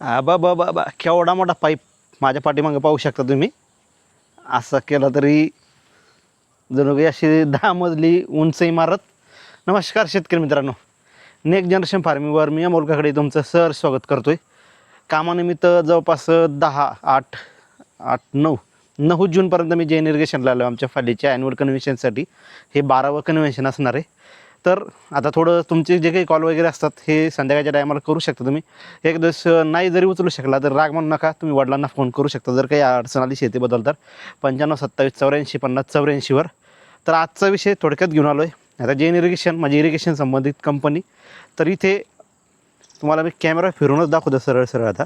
बाबा बाबा केवढा मोठा पाईप माझ्या पाठीमागे पाहू शकता तुम्ही. असं केलं तरी जणू काही अशी 10 मजली उंच इमारत. नमस्कार शेतकरी मित्रांनो, नेक्स्ट जनरेशन फार्मिंगवर मी अमोल काकडे तुमचं सर स्वागत करतो आहे. कामानिमित्त जवळपास 9 जूनपर्यंत मी जैन इरिगेशनला आलो आमच्या फालीच्या ॲन्युअल कन्व्हेन्शनसाठी. हे 12वं कन्व्हेन्शन असणार आहे. तर आता थोडं तुमचे जे काही कॉल वगैरे असतात हे संध्याकाळच्या टायमाला करू शकता तुम्ही. एक दिवस नाही जरी उचलू शकला तर राग म्हणू नका, तुम्ही वडिलांना फोन करू शकता जर काही अडचण आली शेतीबद्दल तर. 95 27 84 50 84वर. तर आजचा विषय थोडक्यात घेऊन आलो आहे. आता जैन इरिगेशन म्हणजे इरिगेशन संबंधित कंपनी. तर इथे तुम्हाला मी कॅमेरा फिरूनच दाखवतो सरळ सरळ. आता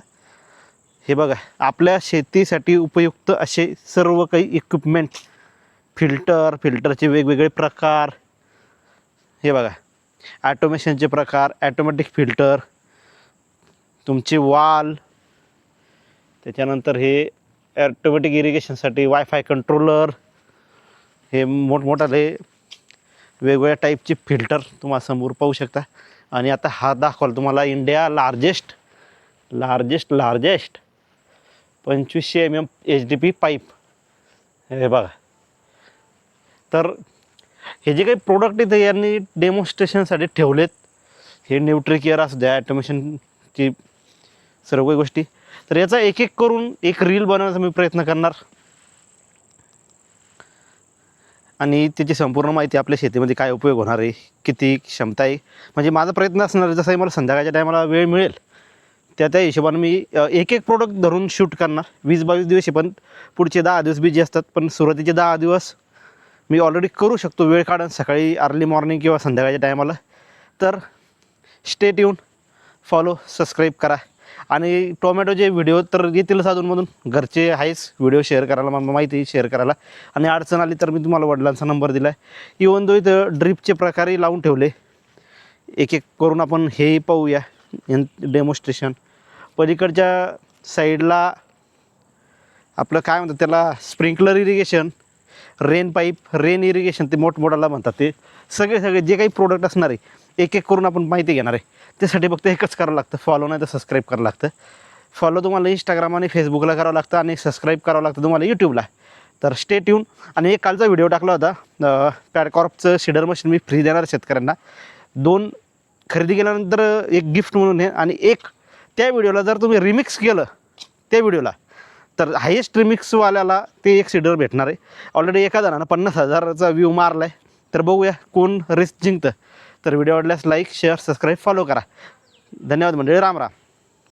हे बघा, आपल्या शेतीसाठी उपयुक्त असे सर्व काही इक्विपमेंट, फिल्टरचे वेगवेगळे प्रकार. हे बघा, ॲटोमेशनचे प्रकार, ॲटोमॅटिक फिल्टर, तुमचे वाल, त्याच्यानंतर हे ॲटोमॅटिक इरिगेशनसाठी वायफाय कंट्रोलर, हे मोठमोठाले वेगवेगळ्या टाईपचे फिल्टर तुम्हाला समोर पाहू शकता. आणि आता हा दाखवाल तुम्हाला India largest 2500 mm HDP pipe. हे बघा. तर हे जे काही प्रोडक्ट इथे यांनी डेमॉन्स्ट्रेशनसाठी ठेवलेत, हे न्यूट्रिकेअर असू द्या, ॲटोमेशनची सर्व काही गोष्टी. तर याचा एक एक करून एक रील बनवण्याचा मी प्रयत्न करणार आणि त्याची संपूर्ण माहिती आपल्या शेतीमध्ये काय उपयोग होणार आहे, किती क्षमता आहे, म्हणजे माझा प्रयत्न असणार आहे. जसंही मला संध्याकाळच्या टायमाला वेळ मिळेल त्या हिशोबाने मी एक एक प्रोडक्ट धरून शूट करणार. 20-22 दिवस पण पुढचे 10 दिवस बिजी असतात, पण सुरुवातीचे 10 दिवस मी ऑलरेडी करू शकतो वेळ काढून, सकाळी अर्ली मॉर्निंग किंवा संध्याकाळच्या टायमाला. तर स्टे ट्यून, फॉलो, सबस्क्राईब करा. आणि टोमॅटोचे व्हिडिओ तर येतीलच अधूनमधून, घरचे आहेच व्हिडिओ शेअर करायला, मला माहिती शेअर करायला. आणि अडचण आली तर मी तुम्हाला वडिलांचा नंबर दिला आहे. इवन दो इथं ड्रिपचे प्रकारही लावून ठेवले. एक एक करून आपण हेही पाहूया डेमॉन्स्ट्रेशन. पलीकडच्या साईडला आपलं काय म्हणतात त्याला, sprinkler irrigation, rain pipe, rain irrigation ते मोठमोठाला म्हणतात. ते सगळे जे काही प्रोडक्ट असणार आहे एक एक करून आपण माहिती घेणार आहे. त्यासाठी फक्त एकच करावं लागतं, फॉलो नाही तर सबस्क्राईब करावं लागतं. फॉलो तुम्हाला इंस्टाग्राम आणि फेसबुकला करावं लागतं आणि सबस्क्राईब करावं लागतं तुम्हाला यूट्यूबला. तर स्टे ट्यून. आणि एक कालचा व्हिडिओ टाकला होता, पॅडकॉर्पचं सीडर मशीन मी फ्री देणार शेतकऱ्यांना. 2 खरेदी केल्यानंतर एक गिफ्ट म्हणून आहे. आणि एक त्या व्हिडिओला जर तुम्ही रिमिक्स केलं त्या व्हिडिओला तर हायेस्ट रिमिक्सवाल्याला ते एक सीडर भेटणार आहे. ऑलरेडी एका जणानं 50,000चा व्ह्यू मारला आहे. तर बघूया कोण रेस जिंकतं. तर व्हिडिओ आवडल्यास लाईक, शेअर, सबस्क्राईब, फॉलो करा. धन्यवाद मंडळी. राम राम.